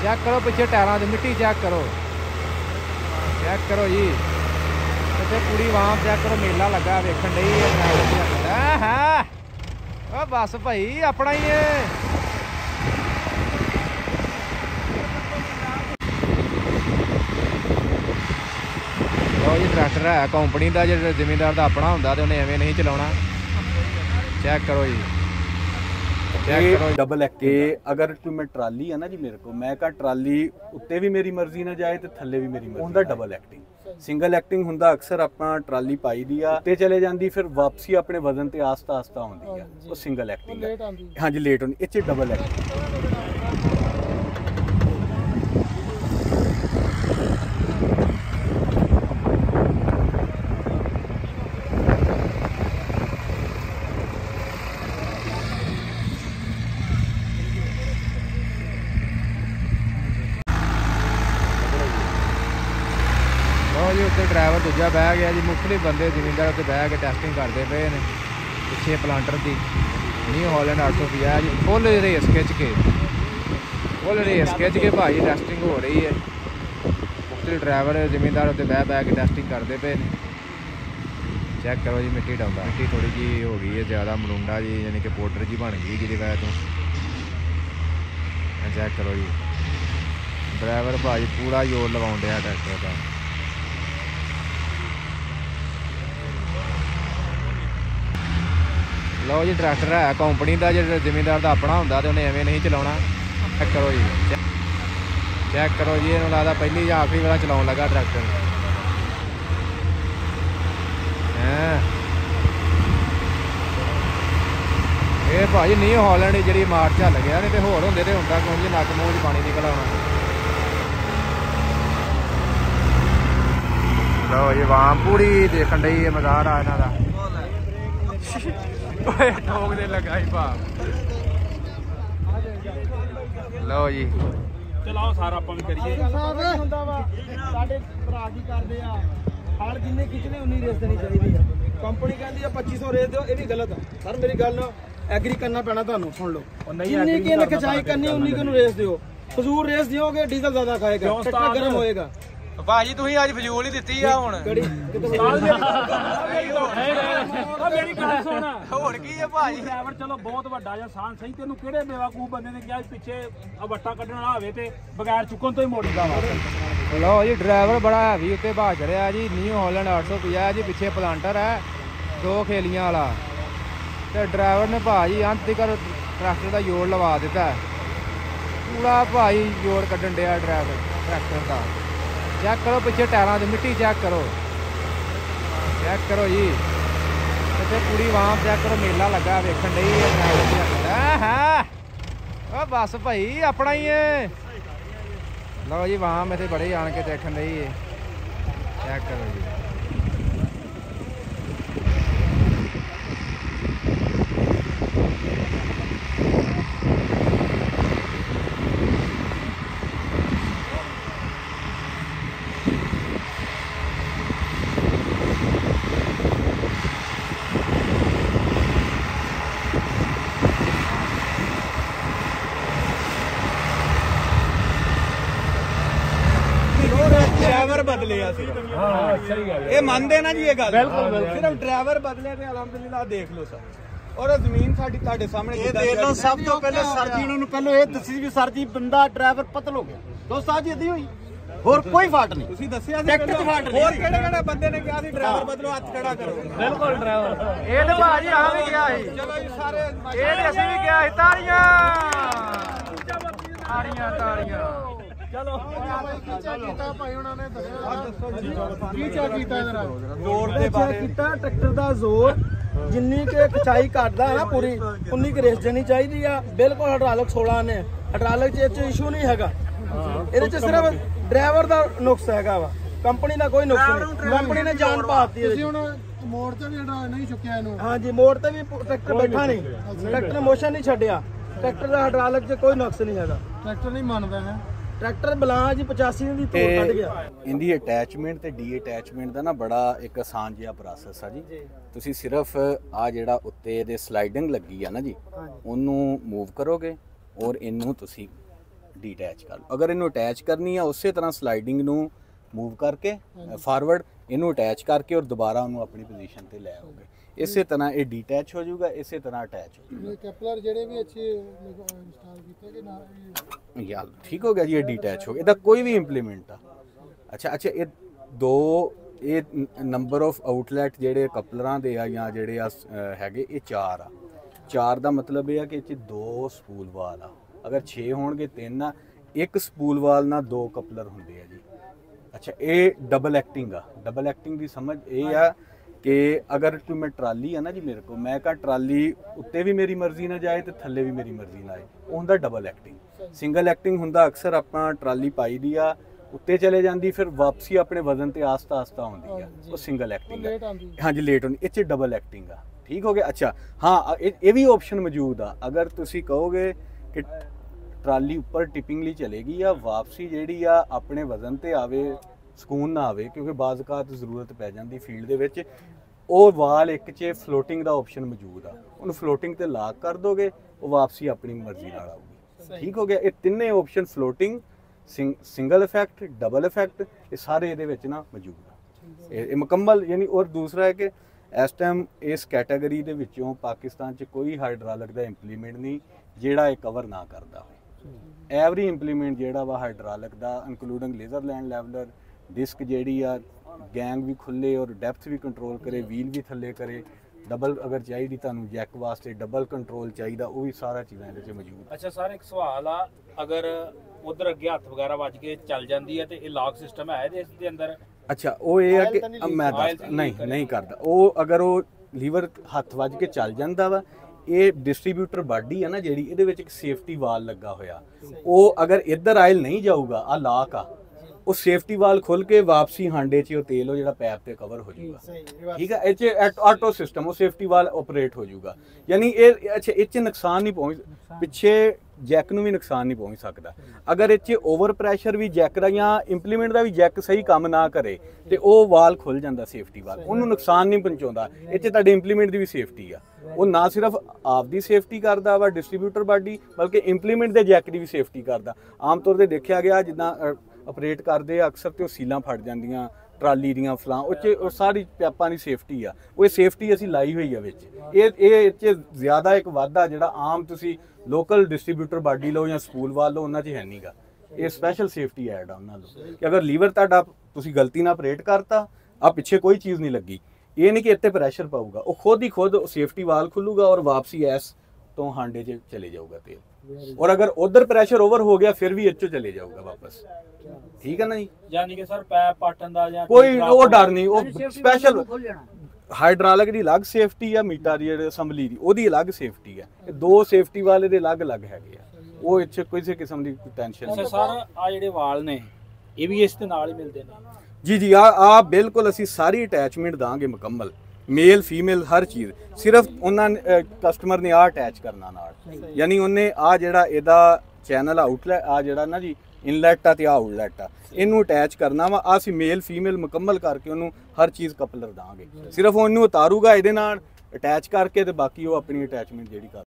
Check करो पिछे टायरों की मिट्टी चेक करो जी। इतने पूरी वाम चेक करो मेला लगा वेखन डई है। बस भाई अपना ही है। लो जी ट्रैक्टर है कंपनी का, जो जिमीदार का अपना होंगे तो उन्हें एवं नहीं चलाना। चेक करो जी, डबल एक्टिंग। अगर कोई मैं ट्राली है ना जी, मेरे को मैं कहा ट्राली उत्ते भी मेरी मर्जी ना जाए तो थल्ले भी मेरी मर्जी, डबल एक्टिंग। सिंगल एक्टिंग हुंदा अक्सर अपना ट्राली पाई दी आ ते चले जाती, फिर वापसी अपने वजन ते आस्ता आस्ता आउंदी है, वो सिंगल एक्टिंग है। हाँ जी लेट होंदी, इत्थे डबल एक्टिंग। जी उत्ते ड्राइवर दूजा बह गया जी, मुख्तलिफ बंदे जिमींदार उत्ते बह के टैसटिंग करते पे ने पिछे प्लांटर की। न्यू हॉलैंड 850 जी फुल रेस खिंच के भाई टैसटिंग हो रही है। मुख्तलिफ ड्राइवर जिमींदार उत्ते बह के टैसटिंग करते पे ने। चेक करो जी मिट्टी डाउंदा, मिट्टी थोड़ी जी हो गई है ज़्यादा मरुंडा जी, यानी कि पाउडर जी बन गई जिहदी वजह तो। चेक करो जी ड्राइवर भाई पूरा जोर लगा दिया ट्रैक्टर का। लो जी ट्रैक्टर है कंपनी का, जो जिमीदार का अपना होंगे तो उन्हें एवं नहीं चलाना। चेक करो जी, चेक करो जी, इन्होंने लगता पहली या आखिरी बार चलाने लगा ट्रैक्टर। ये भाई न्यू हॉलैंड जी मार झल गया, नहीं तो होर होंगे तो होंगे क्यों जी, नक मूँह पानी निकल आना। लो जी वाम पूरी देखन डई है मज़ार आ इन्हां दा। ठोकने लगा ही भा। लो जी चलाओ सारा अपन भी करिए। हाल जिन्ने खिंचने उन्नी रेस देनी चाहिए। कंपनी कहती है 2500 रेस दो, ये भी गलत है सर। मेरी गल एग्री करना पैना तुहानू, सुन लो। जिन्नी की इन्हें खिंचाई करनी उन्नी की रेस दिओ। फजूल रेस दिओगे डीजल ज्यादा खाएगा, ट्रैक्टर गर्म होएगा। भाजी तुसीं अज फजूल ही दित्ती आ हुण। मेरी गल सुन, होर की है भाजी। ड्राइवर चलो बहुत वड्डा या सान सही, तेनू किहड़े बेवकूफ बंदे ने कहा पिछे वट्टा कड्ढना होवे ते बगैर चुक्कन तो ही मोड़ीदा वा। लो जी ड्राइवर बड़ा हैवी उत्ते भा चढ़िया जी। न्यू हॉलैंड 850 जी, पिछे प्लांटर है 2 खेलियां वाला, ते ड्राइवर ने भाजी अंत तक ट्रैक्टर का जोड़ लवा दिता है। पूरा भाई जोड़ कड्ढन दिया ड्राइवर ट्रैक्टर का। चेक करो पिछे टायरों की मिट्टी चेक करो जी। इतने पूरी वाम चेक करो मेला लगा वेखन डई है। बस भाई अपना ही है। लो जी वाम इतने बड़े आन के देखन डई है। चेक करो जी। ड्राइवर बदले ये मानते ना जी, ये गल सिर्फ ड्राइवर बदले ने अलहमदुलिल्लाह देख लो सर। और जमीन साडी तुहाडे सामने ये देख लो। सब तो पहले सर जी उन्होंने पहले ये दसी भी सर जी बंदा ड्राइवर पतल हो गया दोस्त आज इदी हुई, और कोई फाट नहीं। ਤੁਸੀਂ ਦੱਸਿਆ ਸੀ ਟੈਕਟ ਦੀ ਫਾਟ ਨਹੀਂ। ਹੋਰ ਕਿਹੜੇ ਕਿਹੜੇ ਬੰਦੇ ਨੇ ਕਿਹਾ ਸੀ ਡਰਾਈਵਰ ਬਦਲੋ, ਹੱਥ ਖੜਾ ਕਰੋ। ਬਿਲਕੁਲ ਡਰਾਈਵਰ ਇਹ ਤੇ ਭਾਜੀ ਆ ਵੀ ਗਿਆ ਸੀ। ਚਲੋ ਜੀ ਸਾਰੇ ਇਹ ਤੇ ਅਸੀਂ ਵੀ ਗਿਆ ਸੀ। ਤਾੜੀਆਂ ਤਾੜੀਆਂ ਤਾੜੀਆਂ। चलो ਭਾਈ ਉਹਨਾਂ ਨੇ ਦੱਸੋ ਜੀ ਕੀ ਚਾ ਕੀਤਾ ਜਰਾ ਜ਼ੋਰ ਦੇ ਬਾਰੇ ਕੀਤਾ। ਟਰੈਕਟਰ ਦਾ ਜ਼ੋਰ ਜਿੰਨੀ ਕਿ ਖਿਚਾਈ ਕੱਢਦਾ ਹੈ ਨਾ ਪੂਰੀ ਉਨੀ ਕਿ ਰੇਸ ਦੇਣੀ ਚਾਹੀਦੀ ਆ। ਬਿਲਕੁਲ ਹਾਈਡ੍ਰੋਲਿਕ 16 ਨੇ, ਹਾਈਡ੍ਰੋਲਿਕ ਚ ਇਸ਼ੂ ਨਹੀਂ ਹੈਗਾ। ਇਹਦੇ ਚ ਸਿਰਫ ड्राइवर का नुक्स हैगा वा, कंपनी का कोई नुक्स नहीं। कंपनी ने जान पाती है। मोड़ ते भी नहीं चुकिया इन्हों। हाँ जी मोड़ ते भी ट्रैक्टर बैठा नहीं, ट्रैक्टर मोशन नहीं छड्डिया। ट्रैक्टर का हाइड्रोलिक च कोई नुक्स नहीं हैगा। ट्रैक्टर नहीं मानदा है। ट्रैक्टर बला जी 85 ਦੀ ਤੋੜ ਕੱਢ ਗਿਆ। ਇੰਦੀ ਅਟੈਚਮੈਂਟ ਤੇ ਡੀ ਅਟੈਚਮੈਂਟ ਦਾ ਨਾ ਬੜਾ ਇੱਕ ਆਸਾਨ ਜਿਹਾ ਪ੍ਰੋਸੈਸ ਆ ਜੀ। ਤੁਸੀਂ ਸਿਰਫ ਆ ਜਿਹੜਾ ਉੱਤੇ ਇਹਦੇ ਸਲਾਈਡਿੰਗ ਲੱਗੀ ਆ ਨਾ ਜੀ, ਉਹਨੂੰ ਮੂਵ ਕਰੋਗੇ ਔਰ ਇਹਨੂੰ ਤੁਸੀਂ ਡੀਟੈਚ ਕਰ ਲਓ। ਅਗਰ ਇਹਨੂੰ ਅਟੈਚ ਕਰਨੀ ਆ ਉਸੇ ਤਰ੍ਹਾਂ ਸਲਾਈਡਿੰਗ ਨੂੰ ਮੂਵ ਕਰਕੇ ਫਾਰਵਰਡ ਇਹਨੂੰ ਅਟੈਚ ਕਰਕੇ ਔਰ ਦੁਬਾਰਾ ਉਹਨੂੰ ਆਪਣੀ ਪੋਜੀਸ਼ਨ ਤੇ ਲੈ ਆਓਗੇ। ਇਸੇ ਤਰ੍ਹਾਂ ਇਹ ਡੀਟੈਚ ਹੋ ਜਾਊਗਾ, ਇਸੇ ਤਰ੍ਹਾਂ ਅਟੈਚ ਹੋ ਜਾਊਗਾ। ਕੈਪਲਰ ਜਿਹੜੇ ਵੀ ਅੱਛੇ ਇੰਸਟਾਲ ਕੀਤੇ ਕਿ ਨਾ ਯਾਰ ਠੀਕ ਹੋ ਗਿਆ ਜੀ, ਇਹ ਡੀਟੈਚ ਹੋ ਗਿਆ। ਇਹਦਾ ਕੋਈ ਵੀ ਇੰਪਲੀਮੈਂਟ ਆ। ਅੱਛਾ ਇਹ ਦੋ ਇਹ ਨੰਬਰ ਆਫ ਆਊਟਲੈਟ ਜਿਹੜੇ ਕਪਲਰਾਂ ਦੇ ਆ ਜਾਂ ਜਿਹੜੇ ਆ ਹੈਗੇ ਇਹ 4 ਆ। 4 ਦਾ ਮਤਲਬ ਇਹ ਆ ਕਿ ਇਹ 'ਚ 2 ਸਪੂਲ ਵਾਲ ਆ। ਅਗਰ 6 ਹੋਣਗੇ 3 ਆ। ਇੱਕ ਸਪੂਲ ਵਾਲ ਨਾਲ 2 ਕਪਲਰ ਹੁੰਦੇ ਆ ਜੀ। ਅੱਛਾ ਇਹ ਡਬਲ ਐਕਟਿੰਗ ਆ। ਡਬਲ ਐਕਟਿੰਗ ਦੀ ਸਮਝ ਇਹ ਆ ਕਿ ਅਗਰ ਤੂੰ ਮੈਂ ਟਰਾਲੀ ਆ ਨਾ ਜੀ ਮੇਰੇ ਕੋਲ, ਮੈਂ ਕਹਾਂ ਟਰਾਲੀ ਉੱਤੇ ਵੀ ਮੇਰੀ ਮਰਜ਼ੀ ਨਾਲ ਜਾਏ ਤੇ ਥੱਲੇ ਵੀ ਮੇਰੀ ਮਰਜ਼ੀ ਨਾਲ ਆਏ, ਉਹ ਹੁੰਦਾ ਡਬਲ ਐਕਟਿੰਗ। ਸਿੰਗਲ ਐਕਟਿੰਗ ਹੁੰਦਾ ਅਕਸਰ ਆਪਾਂ ਟਰਾਲੀ ਪਾਈ ਦੀ ਆ ਉੱਤੇ ਚਲੇ ਜਾਂਦੀ ਫਿਰ ਵਾਪਸੀ ਆਪਣੇ ਵਜ਼ਨ ਤੇ ਆਸਤਾ ਆਸਤਾ ਆਉਂਦੀ ਆ, ਉਹ ਸਿੰਗਲ ਐਕਟਿੰਗ ਆ। ਹਾਂਜੀ ਲੇਟ ਹੁੰਦੀ, ਇਹ 'ਚ ਡਬਲ ਐਕਟਿੰਗ ਆ। ਠੀਕ ਹੋ ਗਿਆ। ਅੱਛਾ ਹਾਂ ਇਹ ਵੀ ਆਪਸ਼ਨ ਮੌਜੂਦ ਆ। ਅਗਰ ਤੁਸੀਂ ਕਹੋਗੇ ਕਿ ਟਰਾਲੀ ਉੱਪਰ ਟਿਪਿੰਗਲੀ ਚਲੇਗੀ ਆ ਵਾਪਸੀ ਜਿਹੜੀ ਆ ਆਪਣੇ ਵਜ਼ਨ ਤੇ ਆਵੇ, ਸਕੂਨ ਨਾ ਆਵੇ, ਕਿਉਂਕਿ ਬਾਜ਼ ਔਕਾਤ ਜ਼ਰੂਰਤ ਪੈ ਜਾਂਦੀ ਫੀਲਡ ਦੇ ਵਿੱਚ, ਉਹ ਵਾਲ ਇੱਕ 'ਚ ਫਲੋਟਿੰਗ ਦਾ ਆਪਸ਼ਨ ਮੌਜੂਦ ਆ। ਉਹਨੂੰ ਫਲੋਟਿੰਗ ਤੇ ਲਾਕ ਕਰ ਦੋਗੇ, ਉਹ ਵਾਪਸੀ ਆਪਣੀ ਮਰਜ਼ੀ ਨਾਲ ਆਊਗੀ। ਠੀਕ ਹੋ ਗਿਆ। ਇਹ ਤਿੰਨੇ option floating, single effect, double effect, ਇਹ ਸਾਰੇ ਇਹਦੇ ਵਿੱਚ ਨਾ ਮੌਜੂਦ ਆ। ਇਹ ਮੁਕੰਮਲ ਯਾਨੀ। ਔਰ ਦੂਸਰਾ ਹੈ ਕਿ ਇਸ ਟਾਈਮ ਇਸ ਕੈਟਾਗਰੀ ਦੇ ਵਿੱਚੋਂ ਪਾਕਿਸਤਾਨ 'ਚ ਕੋਈ ਹਾਈਡ੍ਰਾਲਿਕ ਦਾ ਇੰਪਲੀਮੈਂਟ ਨਹੀਂ ਜਿਹੜਾ ਇਹ ਕਵਰ ਨਾ ਕਰਦਾ ਹੋਵੇ। ਐਵਰੀ ਇੰਪਲੀਮੈਂਟ ਜਿਹੜਾ ਵਾ ਹਾਈਡ੍ਰਾਲਿਕ ਦਾ including laser land leveller, disc ਜਿਹੜੀ ਆ ਗੈਂਗ ਵੀ ਖੁੱਲੇ ਔਰ ਡੈਪਥ ਵੀ ਕੰਟਰੋਲ ਕਰੇ, ਵੀਲ ਵੀ ਥੱਲੇ ਕਰੇ, ਡਬਲ ਅਗਰ ਚਾਹੀਦੀ ਤੁਹਾਨੂੰ ਜੈਕ ਵਾਸਤੇ ਡਬਲ ਕੰਟਰੋਲ ਚਾਹੀਦਾ, ਉਹ ਵੀ ਸਾਰਾ ਚੀਜ਼ਾਂ ਇਹਦੇ 'ਚ ਮੌਜੂਦ। ਅੱਛਾ ਸਰ ਇੱਕ ਸਵਾਲ ਆ, ਅਗਰ ਉਧਰ ਅੱਗੇ ਹੱਥ ਵਗੈਰਾ ਵੱਜ ਕੇ ਚੱਲ ਜਾਂਦੀ ਹੈ ਤੇ ਇਹ ਲੌਕ ਸਿਸਟਮ ਹੈ ਇਸ ਦੇ ਅੰਦਰ? ਅੱਛਾ ਉਹ ਇਹ ਆ ਕਿ ਮੈਂ ਦੱਸ ਨਹੀਂ ਕਰਦਾ ਉਹ। ਅਗਰ ਉਹ ਲੀਵਰ ਹੱਥ ਵੱਜ ਕੇ ਚੱਲ ਜਾਂਦਾ ਵਾ, ਇਹ ਡਿਸਟ੍ਰੀਬਿਊਟਰ ਬਾਡੀ ਹੈ ਨਾ ਜਿਹੜੀ, ਇਹਦੇ ਵਿੱਚ ਇੱਕ ਸੇਫਟੀ ਵਾਲ ਲੱਗਾ ਹੋਇਆ, ਉਹ ਅਗਰ ਇੱਧਰ ਆਇਲ ਨਹੀਂ ਜਾਊਗਾ, ਆ ਲਾਕ ਆ, ਉਹ ਸੇਫਟੀ ਵਾਲ ਖੁੱਲ ਕੇ ਵਾਪਸੀ ਹਾਂਡੇ 'ਚ ਉਹ ਤੇਲ ਉਹ ਜਿਹੜਾ ਪੈਪ ਤੇ ਕਵਰ ਹੋ ਜਾਊਗਾ। ਠੀਕ ਹੈ। ਇਹ 'ਚ ਆਟੋ ਸਿਸਟਮ ਉਹ ਸੇਫਟੀ ਵਾਲ ਆਪਰੇਟ ਹੋ ਜਾਊਗਾ। ਯਾਨੀ ਇਹ ਅੱਛਾ ਇਹ 'ਚ ਨੁਕਸਾਨ ਨਹੀਂ ਪਹੁੰਚ, ਪਿੱਛੇ ਜੈਕ ਨੂੰ ਵੀ ਨੁਕਸਾਨ ਨਹੀਂ ਪਹੁੰਚ ਸਕਦਾ। ਅਗਰ ਇਹ 'ਚ ਓਵਰ ਪ੍ਰੈਸ਼ਰ ਵੀ ਜੈਕ ਦਾ ਜਾਂ ਇੰਪਲੀਮੈਂਟ ਦਾ ਵੀ ਜੈਕ ਸਹੀ ਕੰਮ ਨਾ ਕਰੇ ਤੇ ਉਹ ਵਾਲ ਖੁੱਲ ਜਾਂਦਾ ਸੇਫਟੀ ਵਾਲ, ਉਹਨੂੰ ਨੁਕਸਾਨ ਨਹੀਂ ਪਹੁੰਚਾਉਂਦਾ। ਇਹ 'ਚ ਤੁਹਾਡੇ ਇੰਪਲੀਮੈਂਟ ਦੀ ਵੀ ਸੇਫਟੀ ਆ। ਉਹ ਨਾ ਸਿਰਫ ਆਪ ਦੀ ਸੇਫਟੀ ਕਰਦਾ ਵਾ ਡਿਸਟ੍ਰੀਬਿਊਟਰ ਬਾਡੀ, ਬਲਕਿ ਇੰਪਲੀਮੈਂਟ ਦੇ ਜੈਕ ਦੀ ਵੀ ਸੇਫਟੀ ਕਰਦਾ। ਆਮ ਤੌਰ ਤੇ ਦੇਖਿਆ ਗਿਆ ਜਿੱਦਾਂ ਆਪਰੇਟ ਕਰਦੇ ਆ ਅਕਸਰ ਤੇ ਉਹ ਸੀਲਾਂ ਫਟ ਜਾਂਦੀਆਂ ਟਰਾਲੀ ਦੀਆਂ ਫਲਾਂ, ਉਹ 'ਚ ਉਹ ਸਾਰੀ ਪੈਪਾਂ ਦੀ ਸੇਫਟੀ ਆ। ਉਹ ਸੇਫਟੀ ਅਸੀਂ ਲਾਈ ਹੋਈ ਆ ਵਿੱਚ। ਇਹ 'ਚ ਜ਼ਿਆਦਾ ਇੱਕ ਵਾਧਾ ਜਿਹੜਾ ਆਮ ਤੁਸੀਂ ਲੋਕਲ ਡਿਸਟ੍ਰੀਬਿਊਟਰ ਬਾਡੀ ਲਓ ਜਾਂ ਸਕੂਲ ਵਾਲ ਲਓ ਉਹਨਾਂ 'ਚ ਹੈ ਨਹੀਂਗਾ। ਇਹ ਸਪੈਸ਼ਲ ਸੇਫਟੀ ਐਡ ਆ ਉਹਨਾਂ ਨੂੰ ਕਿ ਅਗਰ ਲੀਵਰ ਤੁਹਾਡਾ ਤੁਸੀਂ ਗਲਤੀ ਨਾਲ ਆਪਰੇਟ ਕਰਤਾ, ਆ ਪਿੱਛੇ ਕੋਈ ਚੀਜ਼ ਨਹੀਂ ਲੱਗੀ, ਇਹ ਨਹੀਂ ਕਿ ਇੱਥੇ ਪ੍ਰੈਸ਼ਰ ਪਾਊਗਾ, ਉਹ ਖੁਦ ਹੀ ਖੁਦ ਸੇਫਟੀ ਵਾਲ ਖੁੱਲੂਗਾ ਔਰ ਵਾਪਸੀ ਐਸ ਤੋਂ ਹਾਂਡੇ 'ਚ ਚਲੇ ਜਾਊਗਾ ਤੇਲ। ਔਰ ਅਗਰ ਉਧਰ ਪ੍ਰੈਸ਼ਰ ਓਵਰ ਹੋ ਗਿਆ ਫਿਰ ਵੀ ਇੱਥੋਂ ਚਲੇ ਜਾਊਗਾ ਵਾਪਸ। ਠੀਕ ਹੈ ਨਾ ਜੀ। ਯਾਨੀ ਕਿ ਸਰ ਪੈਪ ਪਾਟਣ ਦਾ ਜਾਂ ਕੋਈ ਉਹ ਡਰ ਨਹੀਂ। ਉਹ ਸਪੈਸ਼ਲ ਹਾਈਡ੍ਰਾਲਿਕ ਦੀ ਅਲੱਗ ਸੇਫਟੀ ਆ, ਮੀਟਰ ਦੀ ਜਿਹੜੀ ਅਸੈਂਬਲੀ ਦੀ ਉਹਦੀ ਅਲੱਗ ਸੇਫਟੀ ਆ। ਇਹ ਦੋ ਸੇਫਟੀ ਵਾਲੇ ਦੇ ਅਲੱਗ-ਅਲੱਗ ਹੈਗੇ ਆ। ਉਹ ਇੱਥੇ ਕਿਸੇ ਕਿਸਮ ਦੀ ਟੈਨਸ਼ਨ ਨਹੀਂ। ਸਰ ਆ ਜਿਹੜੇ ਵਾਲ ਨੇ ਇਹ ਵੀ ਇਸ ਦੇ ਨਾਲ ਹੀ ਮਿਲਦੇ ਨੇ? ਜੀ ਆ ਬਿਲਕੁਲ ਅਸੀਂ ਸਾਰੀ ਅਟੈਚਮੈਂਟ ਦਾਂਗੇ ਮੁਕੰਮਲ, ਮੇਲ ਫੀਮੇਲ ਹਰ ਚੀਜ਼। ਸਿਰਫ ਉਹਨਾਂ ਕਸਟਮਰ ਨੇ ਆ ਅਟੈਚ ਕਰਨਾ ਨਾਲ, ਯਾਨੀ ਉਹਨੇ ਆ ਜਿਹੜਾ ਇਹਦਾ ਚੈਨਲ ਆਊਟਲੈਟ ਆ ਜਿਹੜਾ ਨਾ ਜੀ ਇਨਲੈਟ ਆ ਤੇ ਆ ਆਊਟਲੈਟ ਆ, ਇਹਨੂੰ ਅਟੈਚ ਕਰਨਾ ਵਾ। ਅਸੀਂ ਮੇਲ ਫੀਮੇਲ ਮੁਕੰਮਲ ਕਰਕੇ ਉਹਨੂੰ ਹਰ ਚੀਜ਼ ਕਪਲਰ ਦਾਂਗੇ। ਸਿਰਫ ਉਹਨੂੰ ਉਤਾਰੂਗਾ ਇਹਦੇ ਨਾਲ ਅਟੈਚ ਕਰਕੇ ਤੇ ਬਾਕੀ ਉਹ ਆਪਣੀ ਅਟੈਚਮੈਂਟ ਜਿਹੜੀ ਕਰ